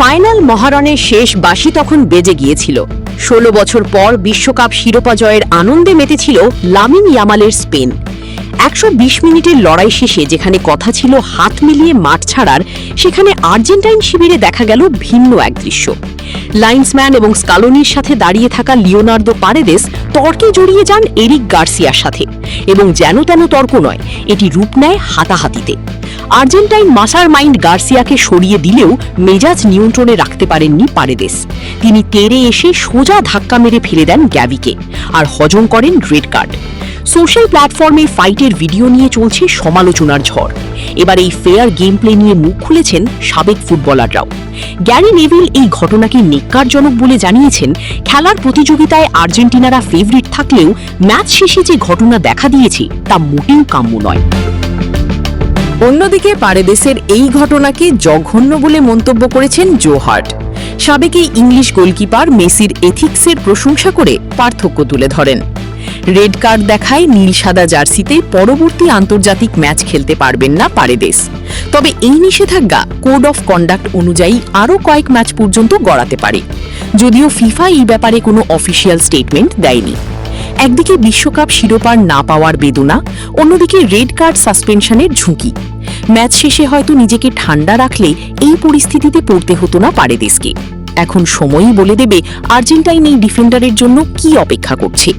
Final মহারণের শেষ বাঁশি তখন বেজে গিয়েছিল। ১৬ বছর পর বিশ্বকাপ শিরোপা জয়ের আনন্দে মেতেছিল লামিন ইয়ামালের স্পেন। ১২০ মিনিটের লড়াই শেষে যেখানে কথা ছিল হাত মিলিয়ে মাঠ ছাড়ার, সেখানে আর্জেন্টাইন শিবিরে দেখা গেল ভিন্ন এক দৃশ্য। লাইন্সম্যান এবং স্কালোনির সাথে দাঁড়িয়ে থাকা লিওনার্দো পারেদেস তর্কে জড়িয়ে যান এরিক গার্সিয়ার সাথে, এবং যেন তেন তর্ক নয়, এটি রূপ নেয় হাতাহাতিতে। আর্জেন্টাইন মাস্টার মাইন্ড গার্সিয়াকে সরিয়ে দিলেও মেজাজ নিয়ন্ত্রণে রাখতে পারেননি পারেদেস। তিনি তেড়ে এসে সোজা ধাক্কা মেরে ফেলে দেন গ্যাভিকে, আর হজম করেন রেড কার্ড। সোশ্যাল প্ল্যাটফর্মে ফাইটের ভিডিও নিয়ে চলছে সমালোচনার ঝড়। এবার এই ফেয়ার গেম প্লে নিয়ে মুখ খুলেছেন সাবেক ফুটবলাররাও। গ্যারি নেভিল এই ঘটনাকে নেক্কারজনক বলে জানিয়েছেন, খেলার প্রতিযোগিতায় আর্জেন্টিনারা ফেভারিট থাকলেও ম্যাচ শেষে যে ঘটনা দেখা দিয়েছে তা মোটেও কাম্য নয়। অন্যদিকে পারেদেসের এই ঘটনাকে জঘন্য বলে মন্তব্য করেছেন জো হার্ট। সাবেক এই ইংলিশ গোলকিপার মেসির এথিক্সের প্রশংসা করে পার্থক্য তুলে ধরেন। রেড কার্ড দেখায় নীল সাদা জার্সিতে পরবর্তী আন্তর্জাতিক ম্যাচ খেলতে পারবেন না পারেদেস। তবে এই নিষেধাজ্ঞা কোড অফ কন্ডাক্ট অনুযায়ী আরও কয়েক ম্যাচ পর্যন্ত গড়াতে পারে, যদিও ফিফা এই ব্যাপারে কোনো অফিসিয়াল স্টেটমেন্ট দেয়নি। একদিকে বিশ্বকাপ শিরোপার না পাওয়ার বেদনা, অন্যদিকে রেড কার্ড সাসপেনশনের ঝুঁকি। ম্যাচ শেষে হয়তো নিজেকে ঠান্ডা রাখলে এই পরিস্থিতিতে পড়তে হতো না পারেদেসকে। এখন সময়ই বলে দেবে আর্জেন্টাইন এই ডিফেন্ডারের জন্য কি অপেক্ষা করছে।